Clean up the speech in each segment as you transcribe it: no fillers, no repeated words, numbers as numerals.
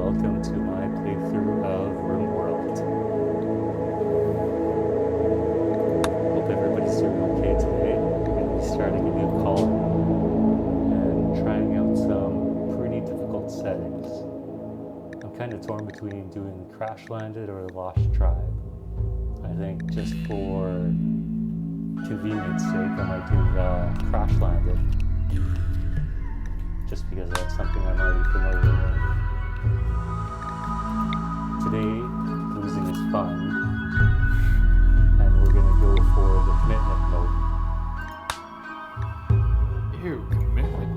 welcome to my playthrough of RimWorld. Hope everybody's doing okay today. We're going to be starting a new colony and trying out some pretty difficult settings. I'm kind of torn between doing Crash Landed or Lost Tribe. I think just for convenience sake, I might do Crash Landed. Just because that's something I'm already familiar with. Today, losing is fun, and we're gonna go for the commitment mode. Ew, commitment.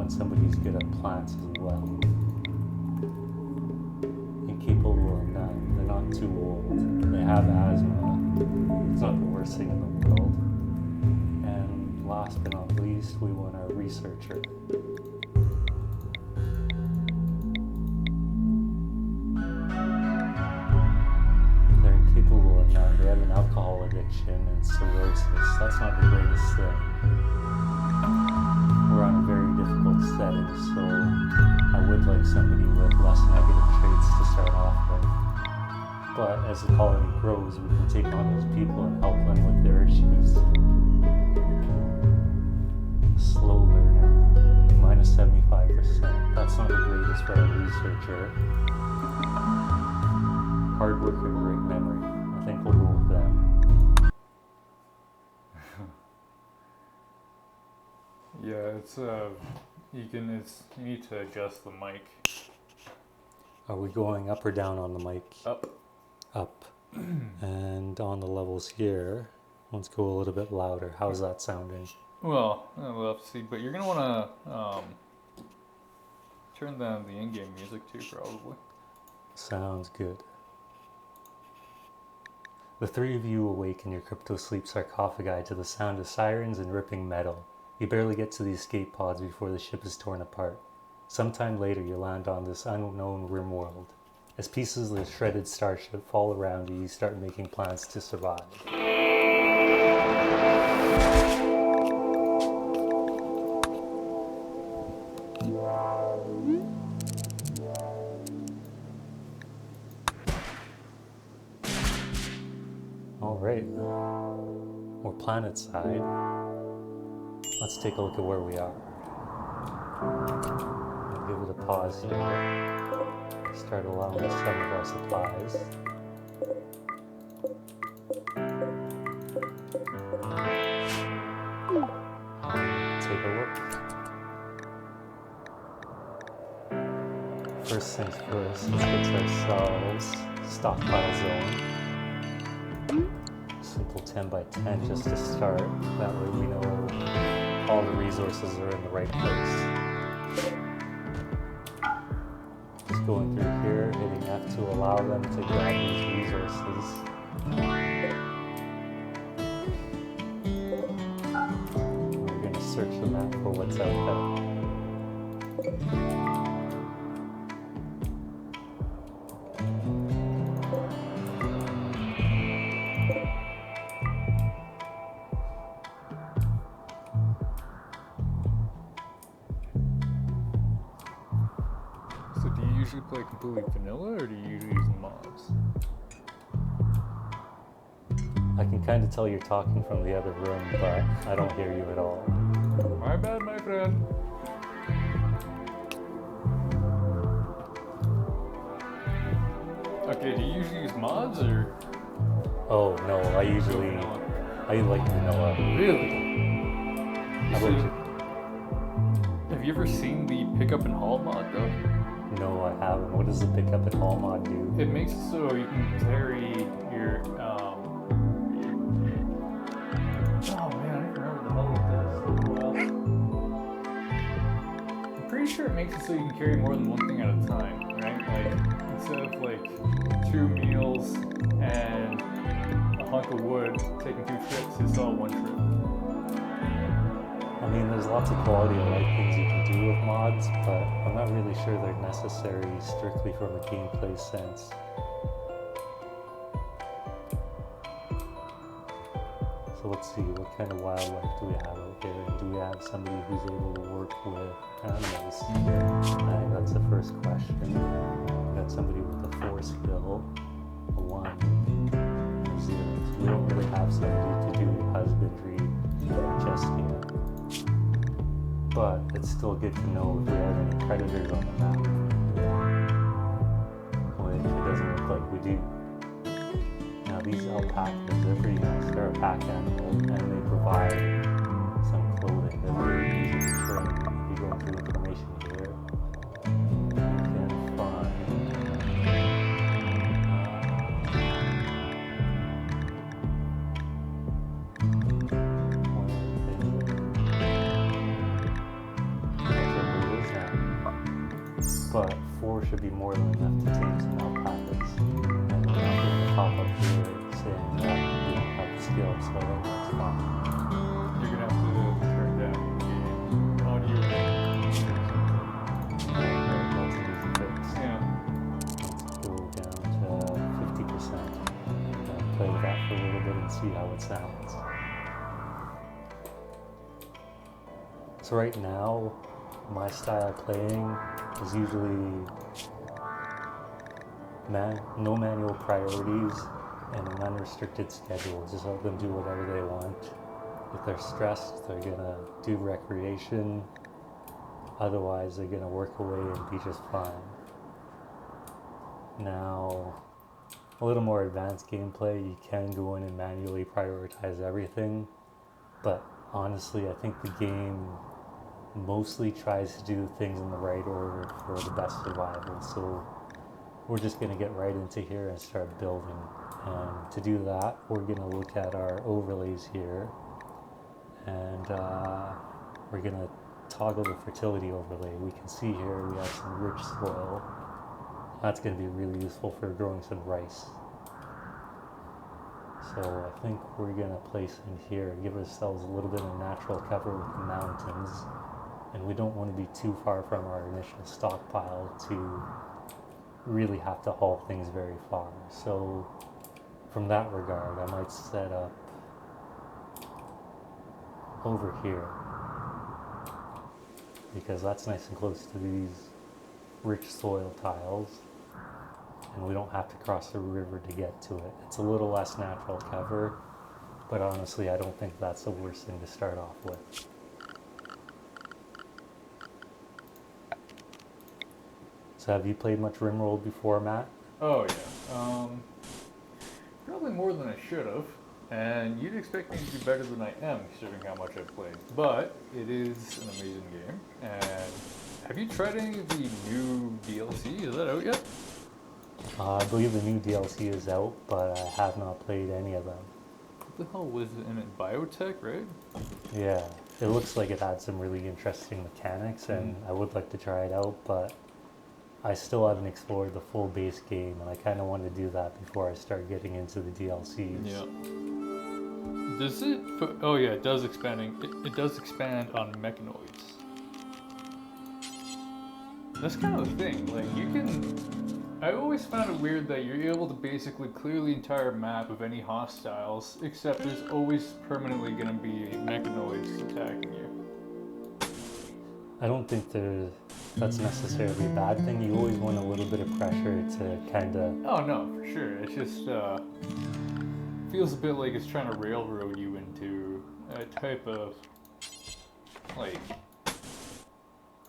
Somebody's good at plants as well. Incapable of none. They're not too old. They have asthma. It's not the worst thing in the world. And last but not least, we want our researcher. They're incapable of none. They have an alcohol addiction and cirrhosis. That's not the greatest thing. We're on a very difficult setting, so I would like somebody with less negative traits to start off with. But as the colony grows, we can take on those people and help them with their issues. Slow learner, minus 75%. That's not the greatest for a researcher. Hard worker, great memory. I think we'll go with them. Yeah, it's you need to adjust the mic. Are we going up or down on the mic? Up. Up. And on the levels here, let's go a little bit louder. How's that sounding? Well, we'll have to see, but you're gonna want to turn down the in-game music too, probably. Sounds good. The three of you awake in your crypto-sleep sarcophagi to the sound of sirens and ripping metal. You barely get to the escape pods before the ship is torn apart. Sometime later, you land on this unknown RimWorld. As pieces of the shredded starship fall around you, you start making plans to survive. Alright, we're planet side. Let's take a look at where we are. I'll give it a pause here. Start allowing some of our supplies. Take a look. First things first, let's get ourselves stockpile zone. Simple 10 by 10 just to start. That way we know all the resources are in the right place. Just going through here, hitting F to allow them to grab these resources. We're going to search the map for what's out there. usually play completely vanilla, or do you usually use mods? I can kind of tell you're talking from the other room, but I don't hear you at all. My bad, my friend. Okay, do you usually use mods or Oh no, I like vanilla. really? How about you? Have you ever seen the pickup and haul mod though? No, I haven't. What does the pickup and haul mod do? It makes it so you can carry your oh man, I don't remember the hell it does. Well, I'm pretty sure it makes it so you can carry more than one thing at a time, right? Like instead of like 2 meals and a hunk of wood taking 2 trips, it's all one trip. I mean, there's lots of quality of life things you can do with mods, but I'm not really sure they're necessary strictly from a gameplay sense. So let's see, what kind of wildlife do we have out here? And do we have somebody who's able to work with animals? I think that's the first question. We got somebody with a 4 skill, a 1, a 0. So we don't really have somebody to do husbandry just yet. But it's still good to know if we have any predators on the map. Which it doesn't look like we do. Now these alpacas, they're pretty nice. They're a pack animal and they provide some clothing. They're really easy to train. If you go into information here, you can find but 4 should be more than enough to tame some alpacas. And we're not going to pop up here saying that we don't have the skill, so I think that's fine. You're gonna have to turn down the audio. That's an easy fix. Yeah. Let's go down to 50% and play with that for a little bit and see how it sounds. So right now, my style of playing is usually no manual priorities and an unrestricted schedule. Just let them do whatever they want. If they're stressed, they're gonna do recreation. Otherwise, they're gonna work away and be just fine. Now, a little more advanced gameplay, you can go in and manually prioritize everything. But honestly, I think the game mostly tries to do things in the right order for the best survival. So we're just going to get right into here and start building. And to do that, we're going to look at our overlays here. And we're going to toggle the fertility overlay. We can see here we have some rich soil. That's going to be really useful for growing some rice. So I think we're going to place in here, give ourselves a little bit of natural cover with the mountains. And we don't want to be too far from our initial stockpile to really have to haul things very far. So from that regard, I might set up over here because that's nice and close to these rich soil tiles and we don't have to cross the river to get to it. It's a little less natural cover, but honestly I don't think that's the worst thing to start off with. So have you played much Rimworld before, Matt? Oh yeah. Probably more than I should have. And you'd expect me to do better than I am, considering how much I've played. But it is an amazing game. And have you tried any of the new DLC? Is that out yet? I believe the new DLC is out, but I have not played any of them. What the hell was it in it? Biotech, right? Yeah, it looks like it had some really interesting mechanics, and I would like to try it out, but I still haven't explored the full base game, and I kind of want to do that before I start getting into the DLCs. Yeah. Does it? Oh yeah, it does expanding. It does expand on mechanoids. That's kind of the thing. Like you can. I always found it weird that you're able to basically clear the entire map of any hostiles, except there's always permanently going to be mechanoids attacking you. I don't think that's necessarily a bad thing. You always want a little bit of pressure to kind of... Oh no, for sure. It's just feels a bit like it's trying to railroad you into a type of, like,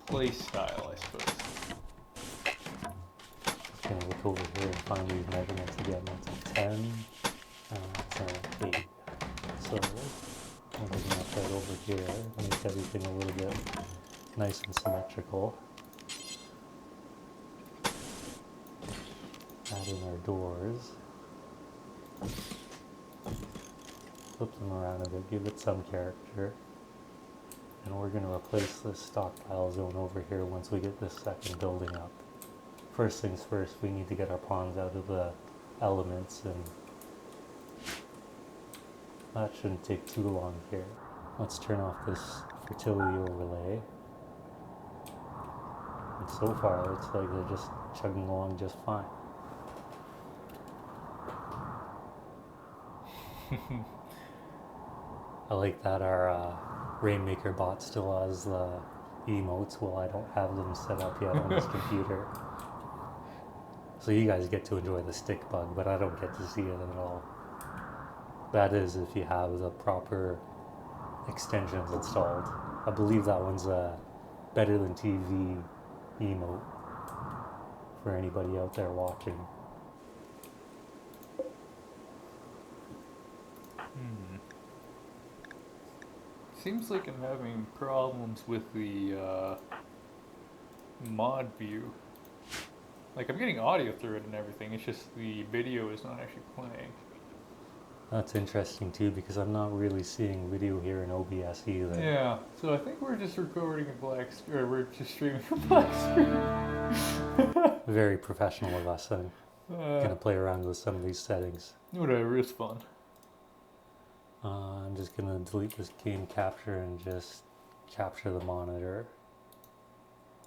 play style, I suppose. Just gonna look over here and find these measurements again. That's a 10, that's an 8. So, I'm looking at that over here, make everything a little bit nice and symmetrical. Add in our doors. Flip them around a bit, give it some character. And we're going to replace this stockpile zone over here once we get this second building up. First things first, we need to get our pawns out of the elements, and that shouldn't take too long here. Let's turn off this fertility overlay. And so far, it looks like they're just chugging along just fine. I like that our Rainmaker bot still has the emotes while I don't have them set up yet on this computer. So you guys get to enjoy the stick bug, but I don't get to see it at all. That is if you have the proper extensions installed. I believe that one's a better than TV emote for anybody out there watching. Seems like I'm having problems with the mod view. Like, I'm getting audio through it and everything, it's just the video is not actually playing. That's interesting too, because I'm not really seeing video here in OBS either. Yeah, so I think we're just recording a black screen, or we're just streaming a black screen. Very professional of us. I'm gonna play around with some of these settings. Whatever, it's fun. I'm just gonna delete this game capture and just capture the monitor.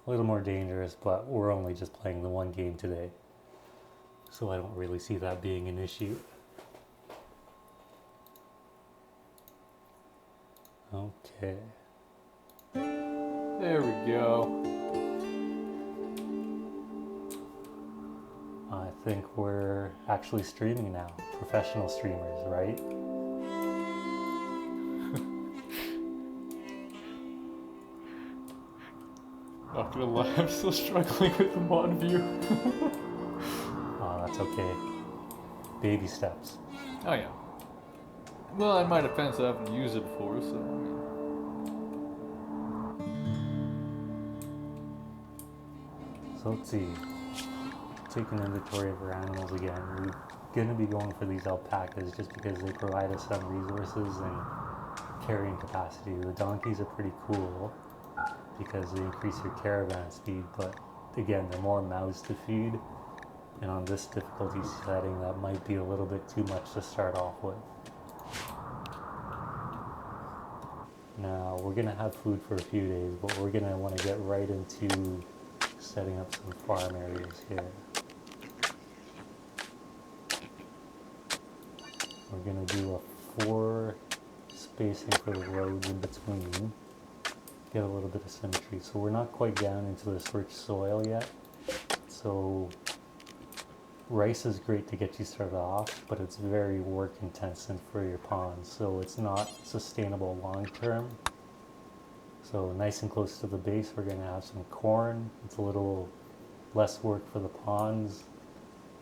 A little more dangerous, but we're only just playing the one game today, so I don't really see that being an issue. Okay. There we go. I think we're actually streaming now. Professional streamers, right? Not gonna lie, I'm still struggling with the mod view. Oh, that's okay. Baby steps. Oh yeah. Well, in my defense, I haven't used it before, so I mean. So let's see. Take an inventory of our animals again. We're going to be going for these alpacas just because they provide us some resources and carrying capacity. The donkeys are pretty cool because they increase your caravan speed, but again, they're more mouths to feed. And on this difficulty setting, that might be a little bit too much to start off with. Now, we're going to have food for a few days, but we're going to want to get right into setting up some farm areas here. We're going to do a 4 spacing for the roads in between. Get a little bit of symmetry. So we're not quite down into this rich soil yet. So rice is great to get you started off, but it's very work intensive for your ponds. So it's not sustainable long term. So nice and close to the base, we're going to have some corn. It's a little less work for the ponds,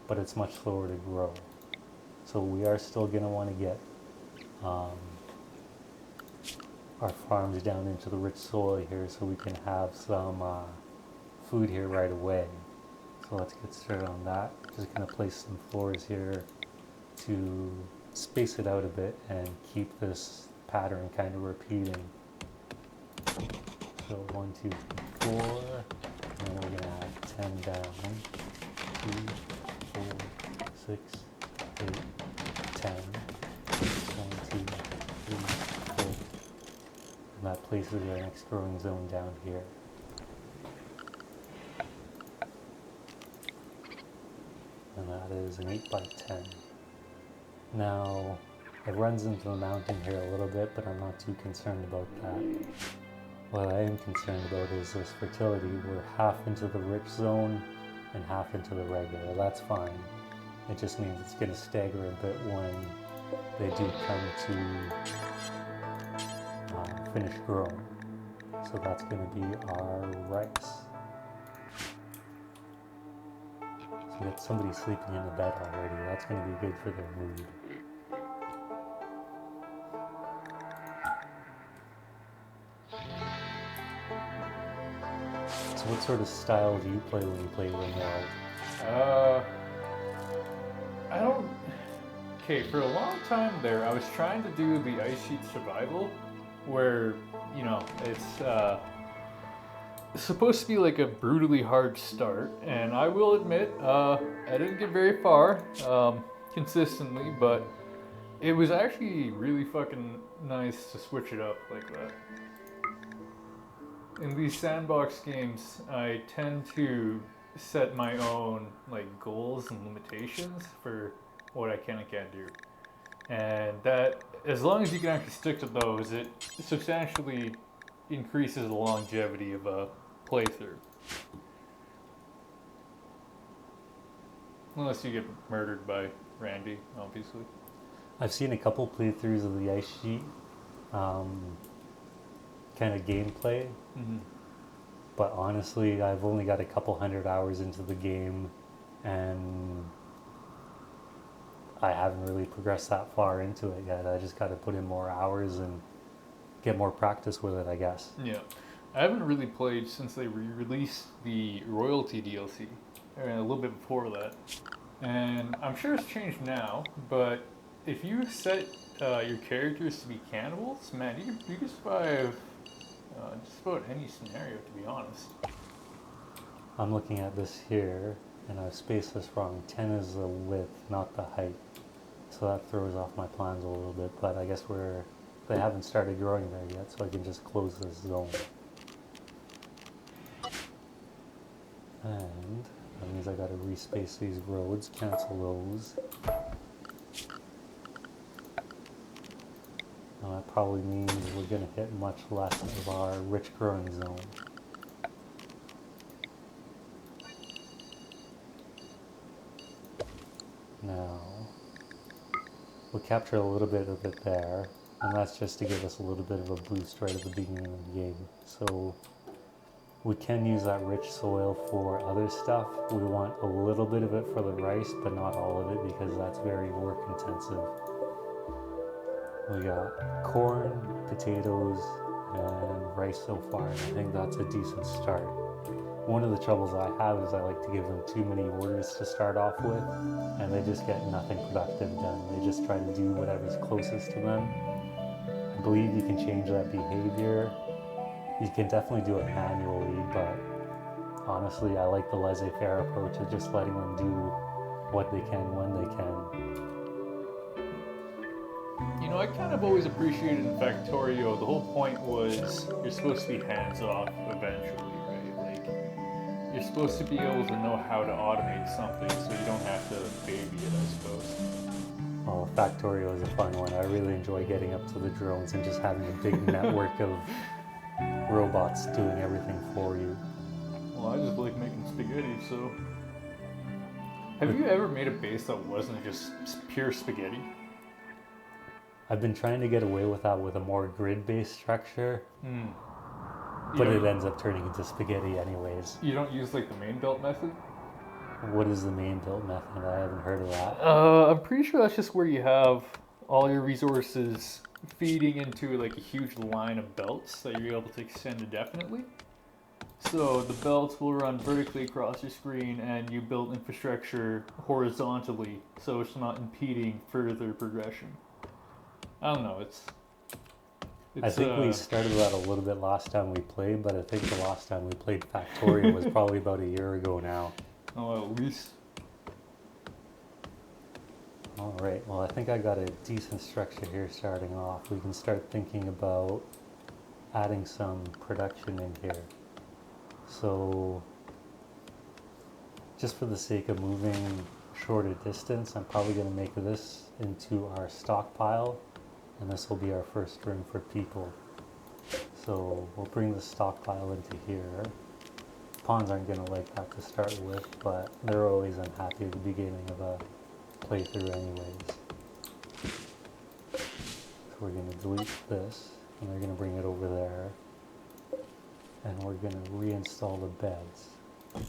but it's much slower to grow. So we are still going to want to get our farms down into the rich soil here so we can have some food here right away. So let's get started on that. Just going to place some floors here to space it out a bit and keep this pattern kind of repeating. So 1, 2, 3, 4, and then we're going to add 10 down. 2, 4, 6, 8, 10. 1, 2, 3, 4. And that places our next growing zone down here. And that is an 8 by 10. Now, it runs into the mountain here a little bit, but I'm not too concerned about that. What I am concerned about is this fertility. We're half into the rich zone and half into the regular. That's fine. It just means it's going to stagger a bit when they do come to finish growing. So that's going to be our rice. So we got somebody sleeping in the bed already. That's going to be good for their mood. So what sort of style do you play when you play Ringworld? I don't. Okay, for a long time there, I was trying to do the Ice Sheet Survival, where, it's supposed to be like a brutally hard start, and I will admit, I didn't get very far consistently, but it was actually really fucking nice to switch it up like that. In these sandbox games, I tend to set my own goals and limitations for what I can and can't do. And that, as long as you can actually stick to those, it substantially increases the longevity of a playthrough. Unless you get murdered by Randy, obviously. I've seen a couple playthroughs of the Ice Sheet kind of gameplay, but honestly, I've only got a couple hundred hours into the game, and I haven't really progressed that far into it yet. I just got to put in more hours and get more practice with it, I guess. Yeah. I haven't really played since they re-released the Royalty DLC, a little bit before that. And I'm sure it's changed now, but if you set your characters to be cannibals, man, you can survive just about any scenario, to be honest. I'm looking at this here, and I've spaced this wrong. 10 is the width, not the height. So that throws off my plans a little bit, but I guess they haven't started growing there yet, so I can just close this zone. And that means I gotta respace these roads, cancel those. And that probably means we're gonna hit much less of our rich growing zone. Now, we'll capture a little bit of it there, and that's just to give us a little bit of a boost right at the beginning of the game. So we can use that rich soil for other stuff. We want a little bit of it for the rice, but not all of it, because that's very work intensive. We got corn, potatoes, and rice so far, and I think that's a decent start. One of the troubles I have is I like to give them too many orders to start off with, and they just get nothing productive done. They just try to do whatever's closest to them. I believe you can change that behavior. You can definitely do it manually, but honestly, I like the laissez-faire approach of just letting them do what they can when they can. I kind of always appreciated in Factorio, the whole point was you're supposed to be hands-off eventually, right? You're supposed to be able to know how to automate something so you don't have to baby it, I suppose. Oh, Factorio is a fun one. I really enjoy getting up to the drones and just having a big network of robots doing everything for you. Well, I just like making spaghetti, so... Have you ever made a base that wasn't just pure spaghetti? I've been trying to get away with that with a more grid-based structure, but Yeah. it ends up turning into spaghetti anyways. You don't use the main belt method? What is the main build method? I haven't heard of that. I'm pretty sure that's just where you have all your resources feeding into a huge line of belts that you're able to extend indefinitely. So the belts will run vertically across your screen, and you build infrastructure horizontally, so it's not impeding further progression. I don't know. I think we started that a little bit last time we played, but I think the last time we played Factorio was probably about a year ago now. Oh, at least. All right, well, I think I got a decent structure here starting off. We can start thinking about adding some production in here. So, just for the sake of moving shorter distance, I'm probably going to make this into our stockpile, and this will be our first room for people. So, we'll bring the stockpile into here. Pawns aren't going to like that to start with, but they're always unhappy at the beginning of a playthrough anyways. we're going to delete this, and we're going to bring it over there, and we're going to reinstall the beds, and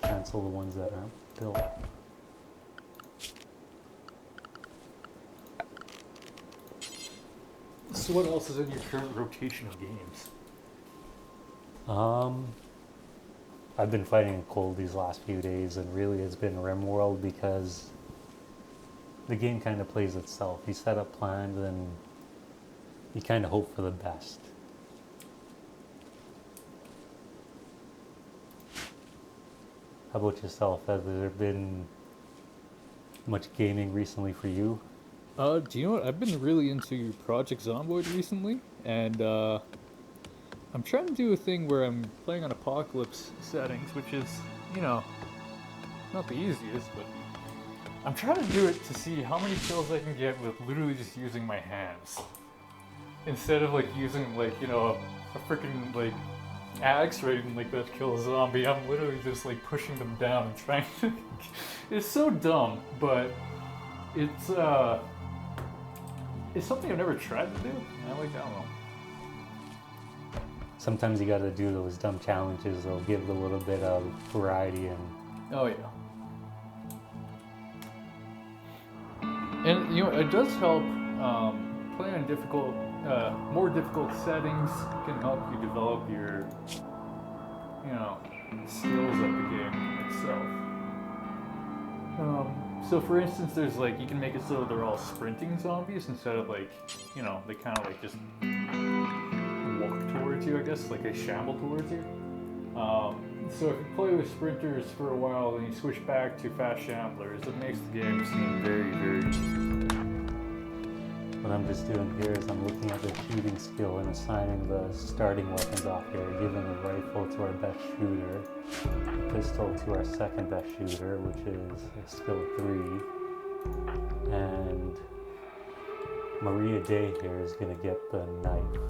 cancel the ones that aren't built. So what else is in your current rotation of games? I've been fighting a cold these last few days, and really it's been RimWorld because the game kind of plays itself. You set up plans and you kind of hope for the best. How about yourself? Has there been much gaming recently for you? Do you know what? I've been really into Project Zomboid recently, and I'm trying to do a thing where I'm playing on Apocalypse settings, which is, you know, not the easiest, but I'm trying to do it to see how many kills I can get with literally just using my hands. Instead of like using like, you know, a freaking like axe or anything like that to kill a zombie, I'm literally just like pushing them down and trying to... It's so dumb, but it's something I've never tried to do. I don't know. Sometimes you gotta do those dumb challenges. They'll give a little bit of variety and... Oh yeah. And you know, it does help playing on difficult, more difficult settings can help you develop your, you know, skills at the game itself. So for instance, there's like, you can make it so they're all sprinting zombies instead of like, you know, they kind of like just walk towards you, I guess, like they shamble towards you. So if you play with sprinters for a while and you switch back to fast shamblers, it makes the game seem very, very easy. What I'm just doing here is I'm looking at the shooting skill and assigning the starting weapons off here, giving a rifle to our best shooter, a pistol to our second best shooter, which is a skill 3, and Maria Day here is going to get the knife,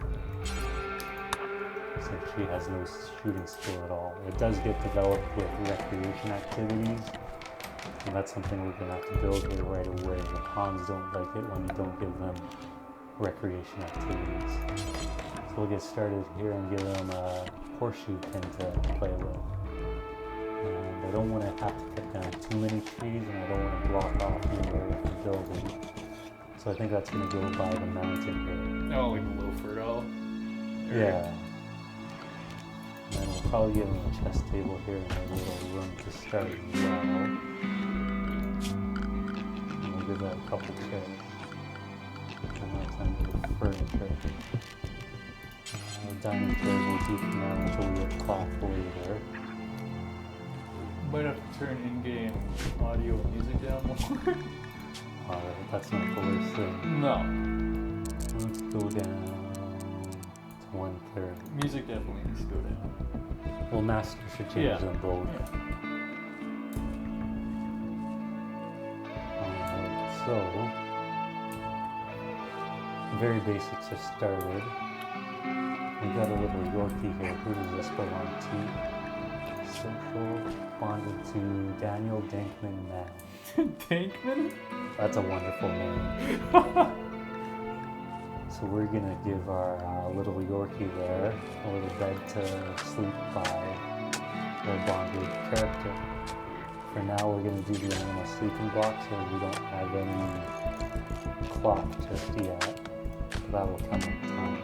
since she has no shooting skill at all. It does get developed with recreation activities, and that's something we're going to have to build here right away. The pawns don't like it when you don't give them recreation activities. So we'll get started here and give them a horseshoe pin to play with. And I don't want to have to cut down too many trees, and I don't want to block off the area for building. So I think that's going to go by the mountain here. Oh, like a loafer doll? Yeah. And then we'll probably give them a chest table here and a little room to start as well. And we'll give that a couple chairs. And that's under the furniture. Dining chairs will do for now until we get cloth later. Might have to turn in-game audio and music down more. Alright, that's not the worst thing. No. Let's go down to 1/3. Music definitely needs to go down. Well, master should change them both. Yeah. Alright, so very basics are started. We got a little Yorkie here. Who does this belong to? Social bonded to Daniel Dankman Mann. Dankman? That's a wonderful name. So we're gonna give our little Yorkie there a little bed to sleep by our bonded character. For now, we're gonna do the animal sleeping box, so we don't have any cloth just yet. That will come in time.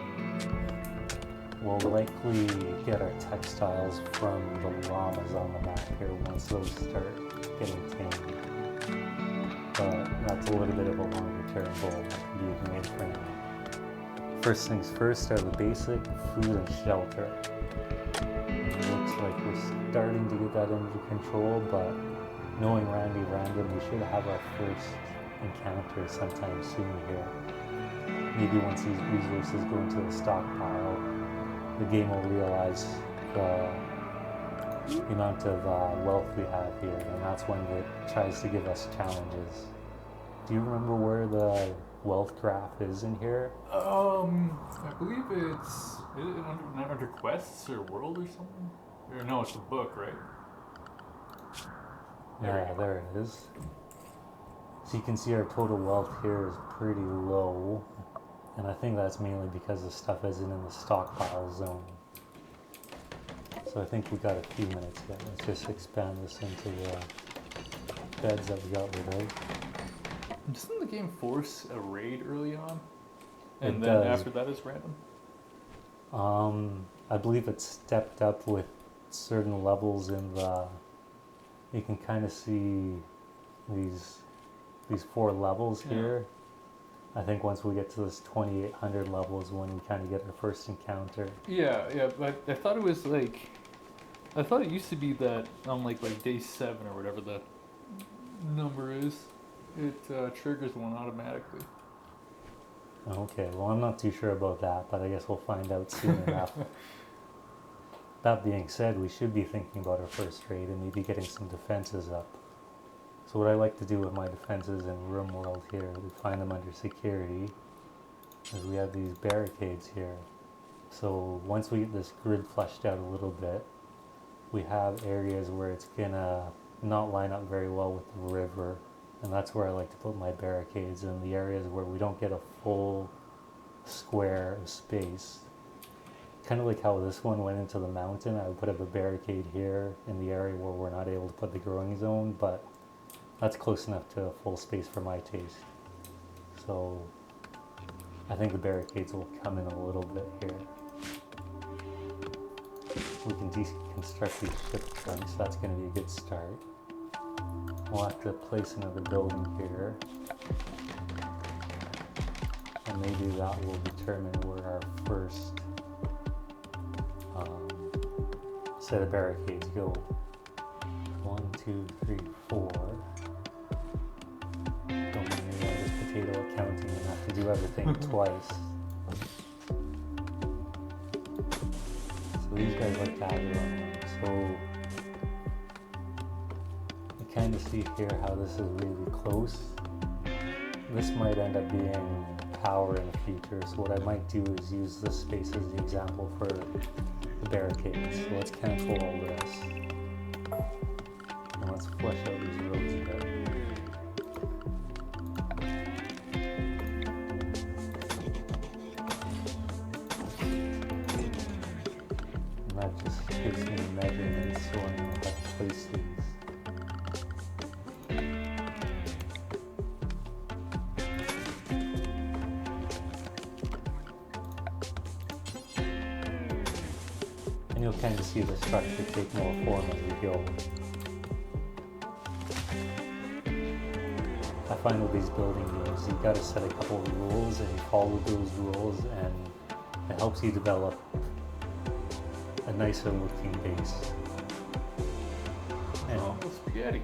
We'll likely get our textiles from the llamas on the map here once those start getting tamed. But that's a little bit of a longer term goal that can be ignored for now. First things first are the basic food and shelter. It looks like we're starting to get that under control, but knowing Randy Random, we should have our first encounter sometime soon here. Maybe once these resources go into the stockpile, the game will realize the amount of wealth we have here, and that's when it tries to give us challenges. Do you remember where the wealth graph is in here? I believe it's... Is it under quests or world or something? Or no, it's a book, right? Yeah, there it is. So you can see our total wealth here is pretty low, and I think that's mainly because the stuff isn't in the stockpile zone. So I think we got a few minutes yet. Let's just expand this into the beds that we got rid of. Doesn't the game force a raid early on? It And then does. after that it's random? I believe it's stepped up with certain levels in the. You can kind of see these 4 levels Yeah. here. I think once we get to this 2800 levels when we kind of get our first encounter. Yeah, but I thought it was like, I thought it used to be that on like day 7 or whatever the number is, it triggers one automatically. Okay, well I'm not too sure about that, but I guess we'll find out soon enough. That being said, we should be thinking about our first raid and maybe getting some defenses up. So what I like to do with my defenses in RimWorld here, we find them under security, is we have these barricades here. So once we get this grid fleshed out a little bit, we have areas where it's gonna not line up very well with the river, and that's where I like to put my barricades, in the areas where we don't get a full square of space. Kind of like how this one went into the mountain, I would put up a barricade here in the area where we're not able to put the growing zone, but that's close enough to a full space for my taste. So I think the barricades will come in a little bit here. We can deconstruct these ship trunks, so that's going to be a good start. We'll have to place another building here. And maybe that will determine where our first set of barricades go. 1, 2, 3, 4. Don't mind me on this potato accounting and have to do everything twice. So these guys like to have their own one. So you kind of see here how this is really close. This might end up being power in the future. So what I might do is use this space as the example for the barricades. So let's cancel all this. And let's flesh out these roads a bit. And that just gives me measurements so I know how to place these. And you'll kind of see the structure take more form as we go. I find with these building games, you've got to set a couple of rules and you follow those rules, and it helps you develop a nicer looking base. And Oh, spaghetti.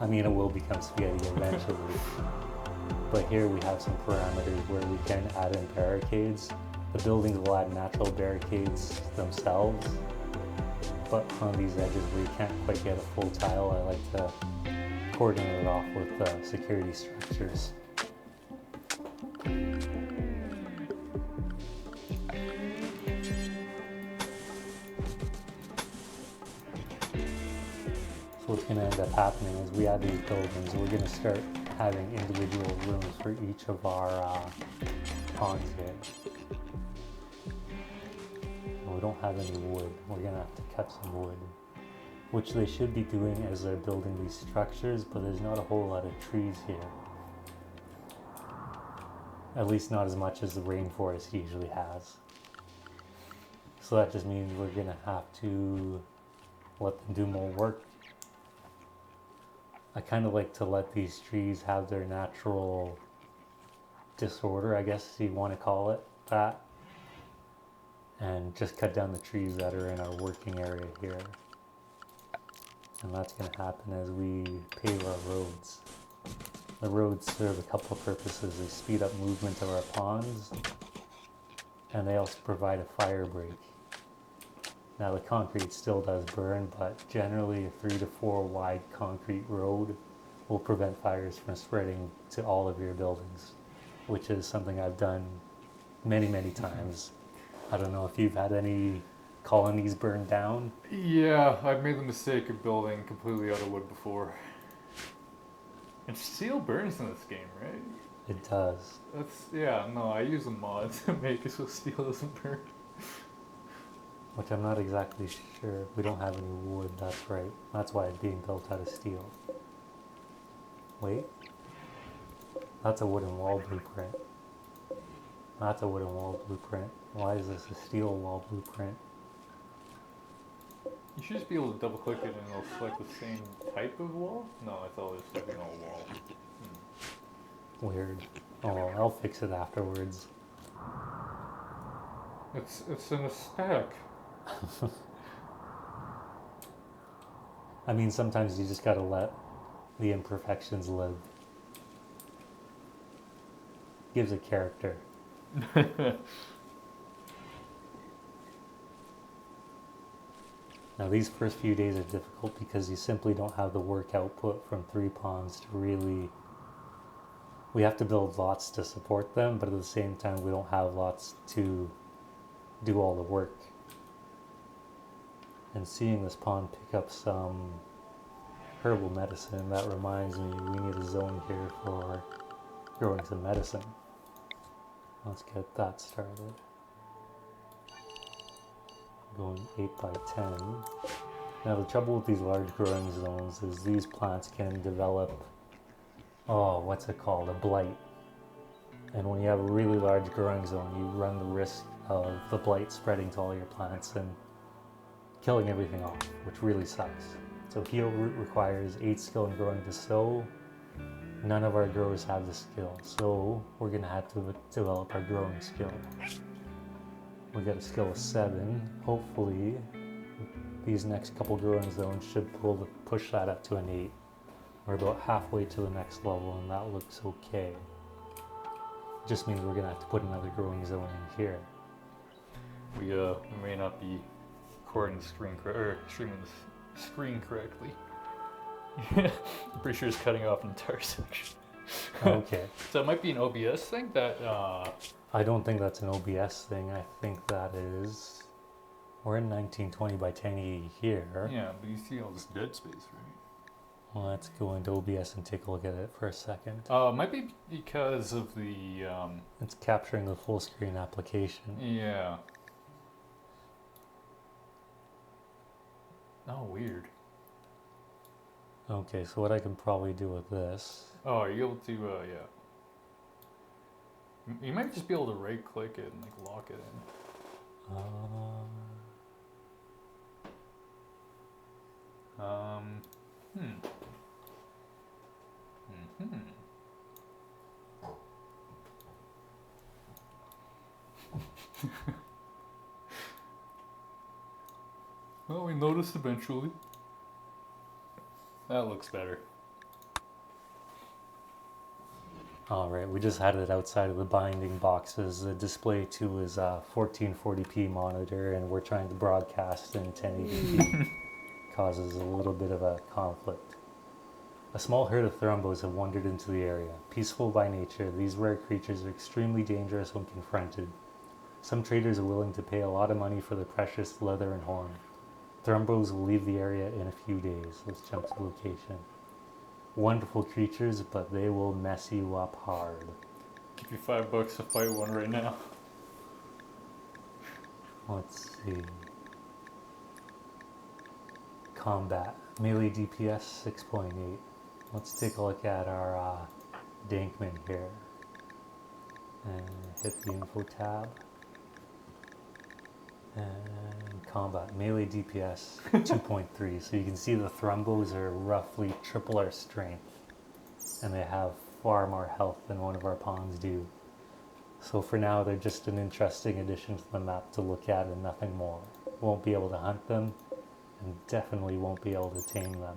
I mean, it will become spaghetti eventually. But here we have some parameters where we can add in barricades. The buildings will add natural barricades themselves, but on these edges where you can't quite get a full tile, I like to cordon it off with security structures. So what's going to end up happening is we add these buildings, we're going to start having individual rooms for each of our ponds here. And we don't have any wood, we're going to have to cut some wood, which they should be doing as they're building these structures, but there's not a whole lot of trees here. At least not as much as the rainforest usually has. So that just means we're going to have to let them do more work. I kind of like to let these trees have their natural disorder, I guess you want to call it that, and just cut down the trees that are in our working area here. And that's going to happen as we pave our roads. The roads serve a couple of purposes. They speed up movement of our ponds, and they also provide a fire break. Now the concrete still does burn, but generally a 3 to 4 wide concrete road will prevent fires from spreading to all of your buildings, which is something I've done many, many times. I don't know if you've had any colonies burned down. Yeah, I've made the mistake of building completely out of wood before. And steel burns in this game, right? It does. Yeah, no, I use a mod to make it so steel doesn't burn. Which I'm not exactly sure. We don't have any wood, that's right. That's why it's being built out of steel. Wait. That's a wooden wall blueprint. That's a wooden wall blueprint. Why is this a steel wall blueprint? You should just be able to double click it and it'll select the same type of wall? No, I thought it was selecting a wall. Weird. Oh, well, I'll fix it afterwards. It's in a stack. I mean, sometimes you just gotta let the imperfections live. Gives a character. Now these first few days are difficult because you simply don't have the work output from 3 pawns to really... We have to build lots to support them, but at the same time we don't have lots to do all the work. And seeing this pawn pick up some herbal medicine, that reminds me we need a zone here for growing some medicine. Let's get that started. Going 8 by 10. Now the trouble with these large growing zones is these plants can develop, what's it called, a blight. And when you have a really large growing zone, you run the risk of the blight spreading to all your plants and killing everything off, which really sucks. So heal root requires 8 skill in growing to sow. None of our growers have the skill, so we're gonna have to develop our growing skill. We got a skill of 7. Hopefully, these next couple growing zones should push that up to an 8. We're about halfway to the next level, and that looks okay. Just means we're gonna have to put another growing zone in here. We may not be recording the streaming the screen correctly. I'm pretty sure it's cutting off an entire section. Okay. So it might be an OBS thing that. I don't think that's an OBS thing. I think that is. We're in 1920 by 1080 here. Yeah, but you see all this dead space, right? Well, let's go into OBS and take a look at it for a second. Might be because of the. It's capturing the full screen application. Yeah. Oh, weird. Okay, so what I can probably do with this. Oh, are you able to? Yeah. You might just be able to right click it and like lock it in. Well, we noticed eventually. That looks better. Alright, we just had it outside of the binding boxes. The display to is a 1440p monitor, and we're trying to broadcast in 1080p. Causes a little bit of a conflict. A small herd of thrumbos have wandered into the area. Peaceful by nature, these rare creatures are extremely dangerous when confronted. Some traders are willing to pay a lot of money for their precious leather and horn. Thrumbos will leave the area in a few days. Let's jump to the location. Wonderful creatures, but they will mess you up hard. Give you $5 to fight one right now. Let's see. Combat. Melee DPS 6.8. Let's take a look at our Dankman here. And hit the info tab. And combat. Melee DPS 2.3. So you can see the Thrumbos are roughly triple our strength. And they have far more health than one of our pawns do. So for now, they're just an interesting addition to the map to look at and nothing more. Won't be able to hunt them, and definitely won't be able to tame them,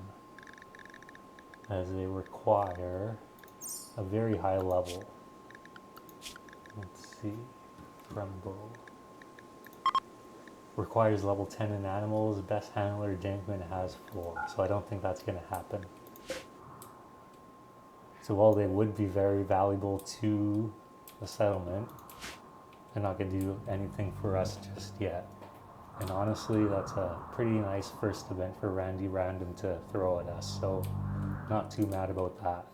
as they require a very high level. Let's see. Thrumbo. Requires level 10 in animals. Best handler Dankman has 4, so I don't think that's going to happen. So while they would be very valuable to the settlement, they're not going to do anything for us just yet. And honestly, that's a pretty nice first event for Randy Random to throw at us, so not too mad about that.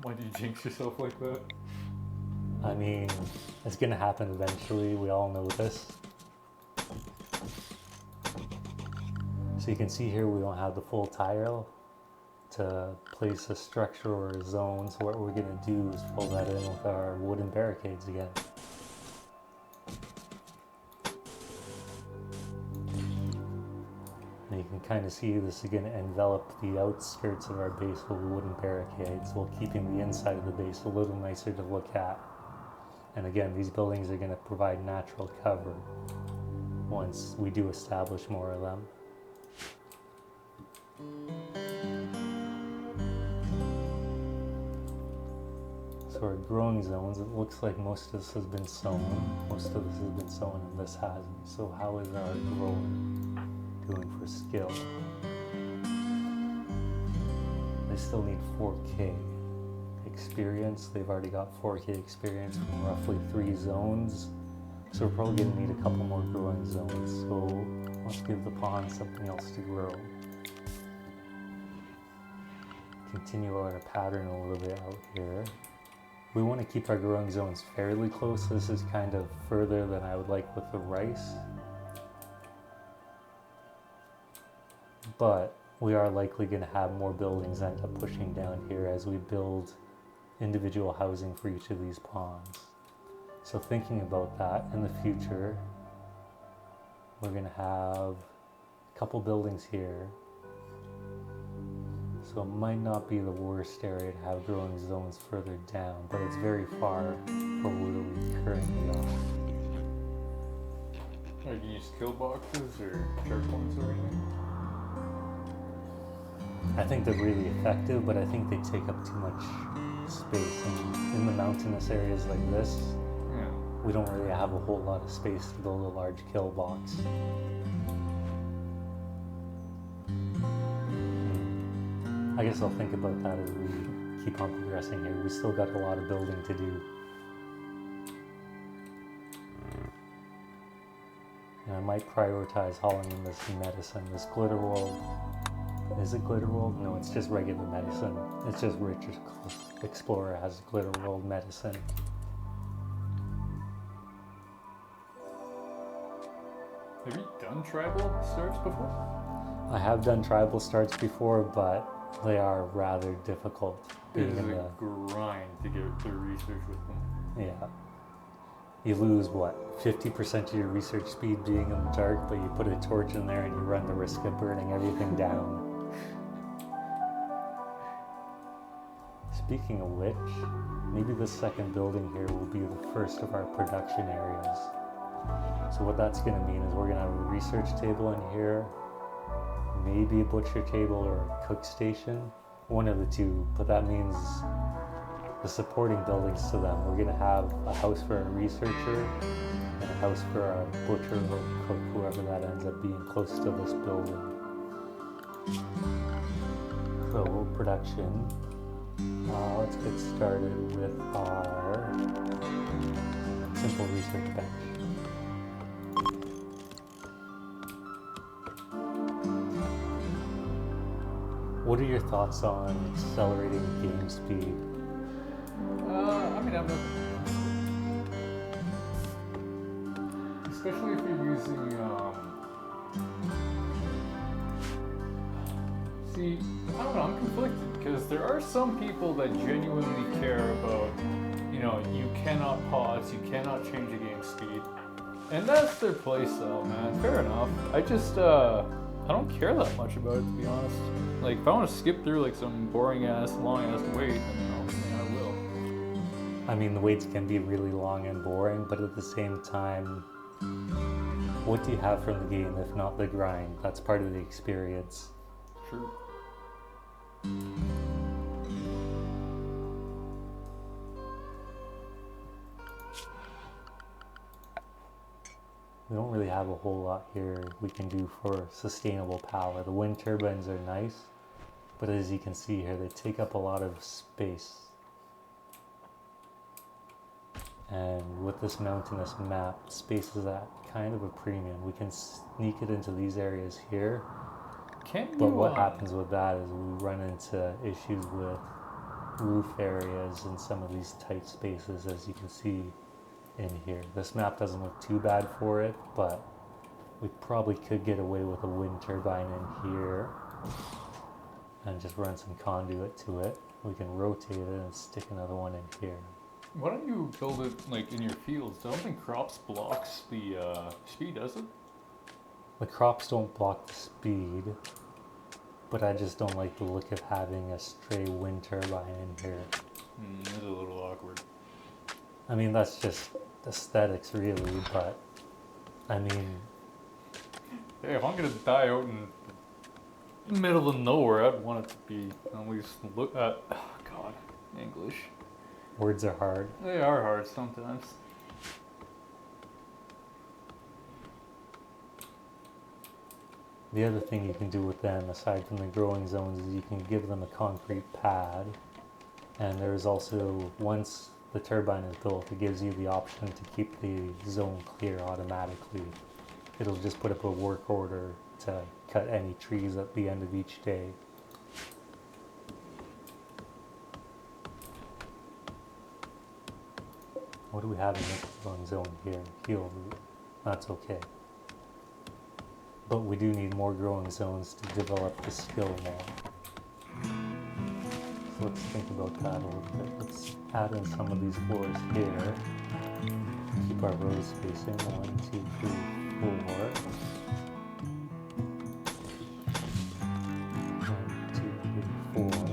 Why did you jinx yourself like that? I mean, it's gonna happen eventually. We all know this. So you can see here we don't have the full tile to place a structure or a zone. So what we're gonna do is fill that in with our wooden barricades again. And you can kind of see this is going to envelop the outskirts of our base with wooden barricades while keeping the inside of the base a little nicer to look at. And again, these buildings are going to provide natural cover once we do establish more of them. So our growing zones, it looks like most of this has been sown. Most of this has been sown and this hasn't. So how is our grower doing for skill? They still need 4K experience. They've already got 4K experience from roughly 3 zones. So we're probably going to need a couple more growing zones. So let's give the pond something else to grow. Continue our pattern a little bit out here. We want to keep our growing zones fairly close. This is kind of further than I would like with the rice. But we are likely going to have more buildings end up pushing down here as we build individual housing for each of these ponds. So thinking about that in the future, we're going to have a couple buildings here. So it might not be the worst area to have growing zones further down, but it's very far from where we currently are. Like, you use kill boxes or checkpoints or anything? I think they're really effective, but I think they take up too much space. And in the mountainous areas like this, Yeah. we don't really have a whole lot of space to build a large kill box. I guess I'll think about that as we keep on progressing here. We still got a lot of building to do. And I might prioritize hauling in this medicine, this glitter world. Is it glitter world? No, it's just regular medicine. It's just Richard Explorer has glitter world medicine. Have you done tribal starts before? I have done tribal starts before, but they are rather difficult. It Being is in a grind to get through research with them. yeah. You lose what, 50% of your research speed being in the dark, but you put a torch in there and you run the risk of burning everything down. Speaking of which, maybe the second building here will be the first of our production areas. So what that's going to mean is we're going to have a research table in here, maybe a butcher table or a cook station, one of the two, but that means the supporting buildings to them. We're going to have a house for a researcher and a house for a butcher or cook, whoever that ends up being close to this building. So production, let's get started with our simple research bench. What are your thoughts on accelerating game speed? I mean, I'm not... Especially if you're using, See, I don't know, I'm conflicted, because there are some people that genuinely care about, you know, you cannot pause, you cannot change the game speed. And that's their playstyle, man. Fair enough. I just, I don't care that much about it, to be honest. Like, if I want to skip through, like, some boring-ass, long-ass wait, then I will. I mean, the waits can be really long and boring, but at the same time, what do you have from the game if not the grind? That's part of the experience. True. We don't really have a whole lot here we can do for sustainable power. The wind turbines are nice, but as you can see here, they take up a lot of space. And with this mountainous map, space is at kind of a premium. We can sneak it into these areas here, Can't but you, what happens with that is we run into issues with roof areas in some of these tight spaces, as you can see in here. This map doesn't look too bad for it, but we probably could get away with a wind turbine in here and just run some conduit to it. We can rotate it and stick another one in here. Why don't you build it like in your fields? I don't think crops blocks the speed, does it? The crops don't block the speed, but I just don't like the look of having a stray wind turbine in here. It's a little awkward. I mean, that's just aesthetics really, but I mean, Hey, if I'm gonna die out in the middle of nowhere, I'd want it to be at least look at. Oh God, English. words are hard. They are hard sometimes. The other thing you can do with them, aside from the growing zones, is you can give them a concrete pad. And there's also, once the turbine is built, it gives you the option to keep the zone clear automatically. It'll just put up a work order to cut any trees at the end of each day. What do we have in this growing zone here? Heel root. That's okay. But we do need more growing zones to develop the skill more. So let's think about that a little bit. Let's add in some of these floors here. Keep our row spacing. 1, 2, 3, 4. 1, 2, 3, 4.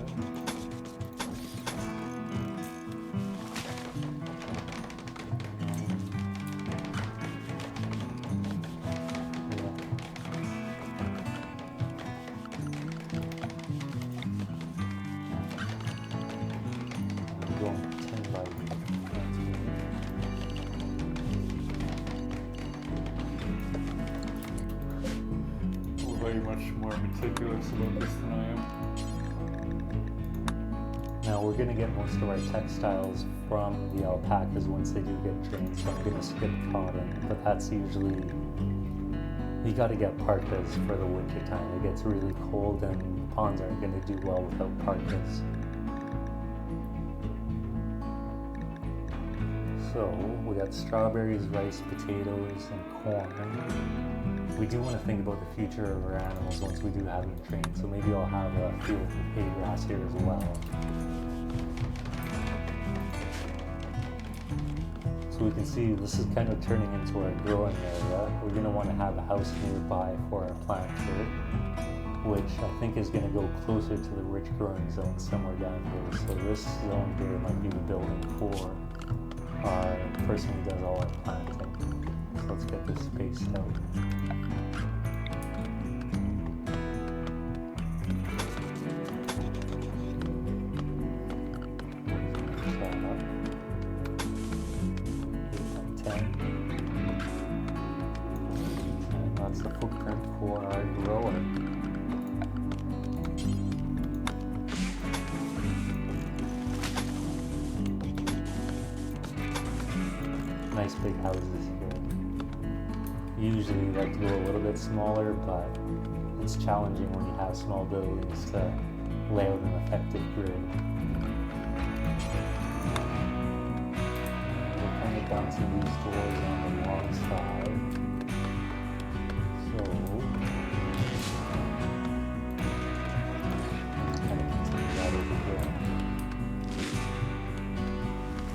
Way much more meticulous about this than I am. Now we're going to get most of our textiles from the alpacas once they do get trained, so I'm going to skip cotton, but that's usually, you got to get parkas for the winter time. It gets really cold and ponds aren't going to do well without parkas. So we got strawberries, rice, potatoes, and corn. We do want to think about the future of our animals once we do have them trained, so maybe I'll have a field for hay grass here as well. So we can see this is kind of turning into our growing area. We're going to want to have a house nearby for our planter, which I think is going to go closer to the rich growing zone somewhere down here. So this zone here might be the building for our person who does all our planting. So let's get this spaced out. That's the footprint for our grower. Nice big houses here. Usually you like to go a little bit smaller, but it's challenging when you have small buildings to lay out an effective grid. We're kind of bouncing these doors on the long side. So, kind of continue that over here.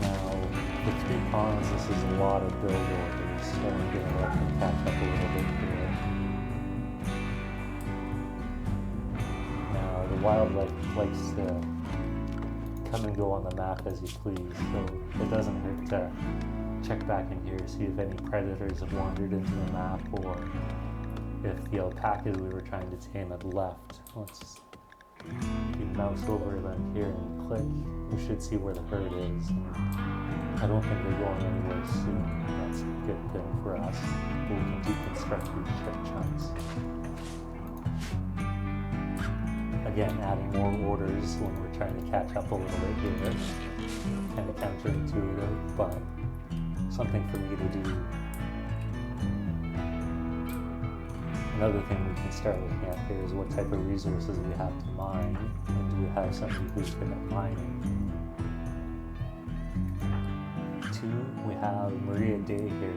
Now, with 3 ponds, this is a lot of build orders, so I'm going to let them catch up a little bit here. Now, the wildlife likes to come and go on the map as you please, so it doesn't hurt to check back in here, see if any predators have wandered into the map, or if the alpacas we were trying to tame had left. Let's you mouse over them here and click, you should see where the herd is. And I don't think they're going anywhere soon. That's a good thing for us. But we can deconstruct these chip chunks. Again, adding more orders when we're trying to catch up a little bit here. Kind of counterintuitive, but something for me to do. Another thing we can start looking at here is what type of resources we have to mine, and do we have somebody who's good at mining. 2, we have Maria Day here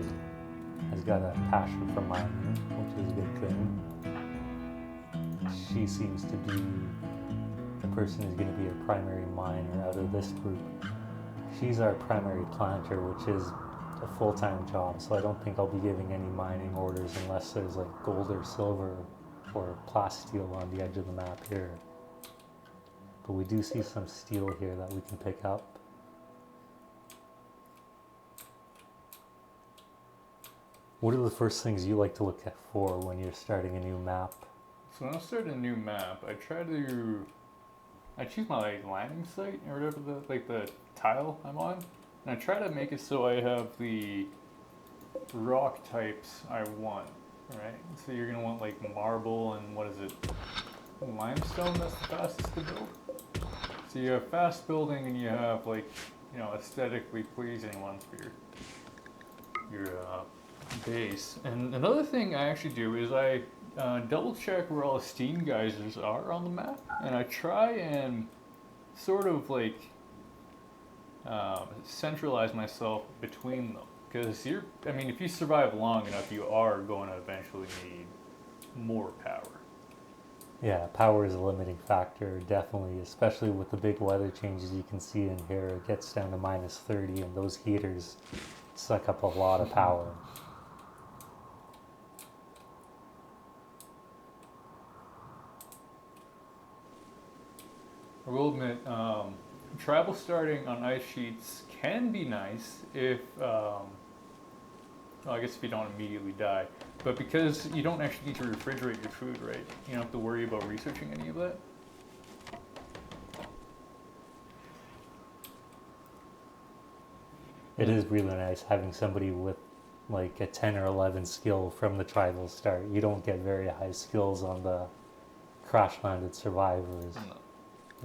has got a passion for mining, which is a good thing. She seems to be the person who's going to be our primary miner out of this group. She's our primary planter, which is a full-time job, so I don't think I'll be giving any mining orders unless there's like gold or silver or plasteel on the edge of the map here. But we do see some steel here that we can pick up. What are the first things you like to look at for when you're starting a new map? So when I start a new map, I choose my landing site or whatever the tile I'm on, and I try to make it so I have the rock types I want, right? So you're gonna want like marble and what is it? Limestone, that's the fastest to build. So you have fast building and you have like, you know, aesthetically pleasing ones for your base. And another thing I actually do is I double check where all the steam geysers are on the map, and I try and sort of like centralize myself between them, because if you survive long enough, you are going to eventually need more power. Yeah, power is a limiting factor, definitely, especially with the big weather changes you can see in here. It gets down to minus 30, and those heaters suck up a lot of power. I will admit, travel starting on ice sheets can be nice if, well, I guess if you don't immediately die. But because you don't actually need to refrigerate your food, right? You don't have to worry about researching any of that. It is really nice having somebody with like a 10 or 11 skill from the tribal start. You don't get very high skills on the crash landed survivors. No.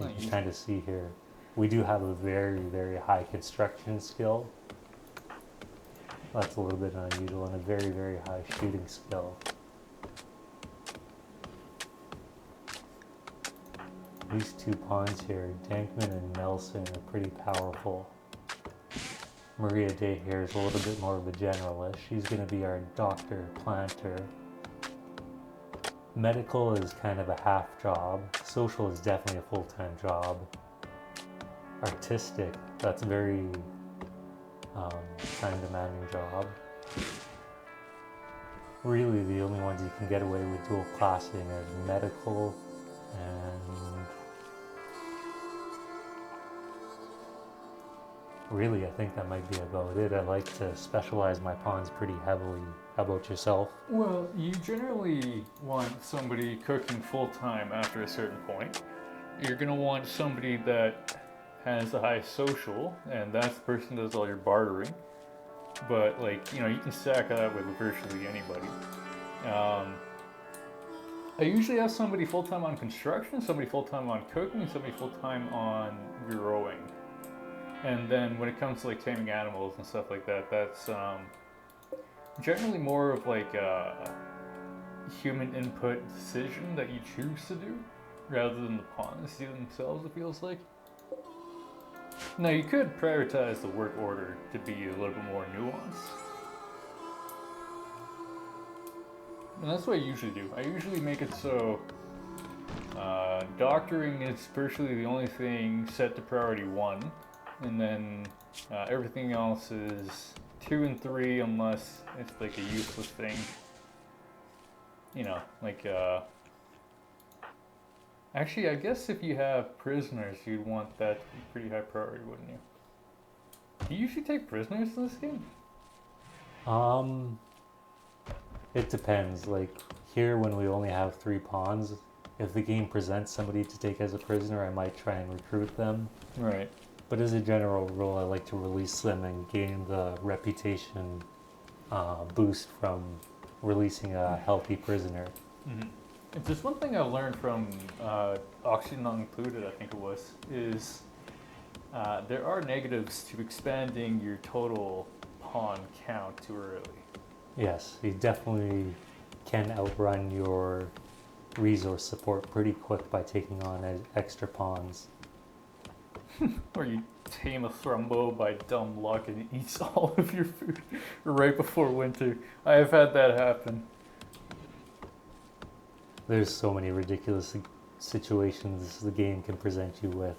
You can kind of see here. We do have a very, very high construction skill. That's a little bit unusual, and a very, very high shooting skill. These 2 pawns here, Dankman and Nelson, are pretty powerful. Maria Day here is a little bit more of a generalist. She's going to be our doctor planter. Medical is kind of a half job. Social is definitely a full-time job. Artistic, that's a very time-demanding job. Really, the only ones you can get away with dual classing is medical and really, I think that might be about it. I like to specialize my pawns pretty heavily. How about yourself? Well, you generally want somebody cooking full-time after a certain point. You're going to want somebody that has a high social, and that's the person that does all your bartering. But, like, you know, you can stack that with virtually anybody. I usually have somebody full-time on construction, somebody full-time on cooking, somebody full-time on growing. And then when it comes to like taming animals and stuff like that, that's generally more of like a human input decision that you choose to do rather than the pawns do themselves, it feels like. Now you could prioritize the work order to be a little bit more nuanced. And that's what I usually do. I usually make it so doctoring is virtually the only thing set to priority 1. And then everything else is 2 and 3 unless it's like a useless thing. You know, like, actually, I guess if you have prisoners, you'd want that to be pretty high priority, wouldn't you? Do you usually take prisoners in this game? It depends. Like, here when we only have 3 pawns, if the game presents somebody to take as a prisoner, I might try and recruit them. Right. But as a general rule, I like to release them and gain the reputation boost from releasing a healthy prisoner. Mm-hmm. If there's one thing I learned from Oxygen Not Included, I think it was, is there are negatives to expanding your total pawn count too early. Yes, you definitely can outrun your resource support pretty quick by taking on extra pawns. Or you tame a Thrumbo by dumb luck and it eats all of your food right before winter. I have had that happen. There's so many ridiculous situations the game can present you with.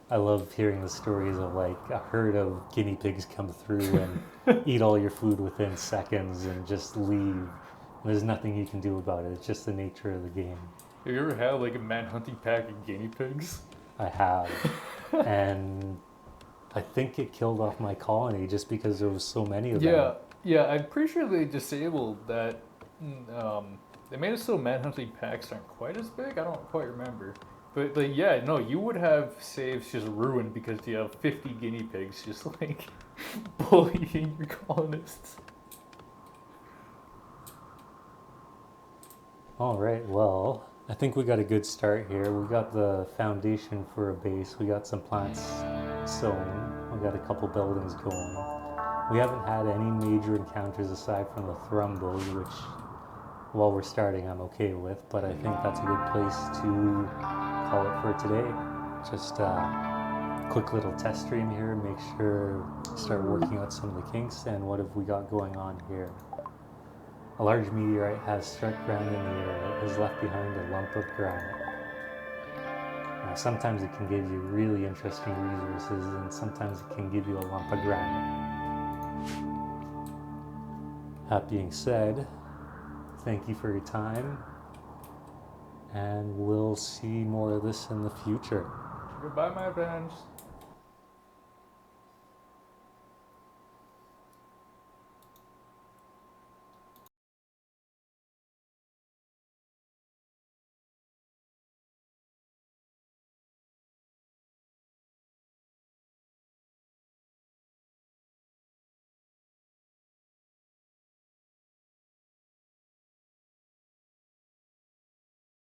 I love hearing the stories of like a herd of guinea pigs come through and eat all your food within seconds and just leave. There's nothing you can do about it. It's just the nature of the game. Have you ever had like a manhunting pack of guinea pigs? I have. And I think it killed off my colony just because there was so many of them. Yeah, I'm pretty sure they disabled that. They made it so manhunting packs aren't quite as big. I don't quite remember. But like, yeah, no, you would have saves just ruined because you have 50 guinea pigs just like bullying your colonists. All right, well, I think we got a good start here. We got the foundation for a base. We got some plants sown. We got a couple buildings going. We haven't had any major encounters aside from the Thrumbos, which, while we're starting, I'm okay with. But I think that's a good place to call it for today. Just a quick little test stream here. Make sure start working out some of the kinks. And what have we got going on here? A large meteorite has struck ground in the air. It has left behind a lump of granite. Now, sometimes it can give you really interesting resources, and sometimes it can give you a lump of granite. That being said, thank you for your time, and we'll see more of this in the future. Goodbye, my friends.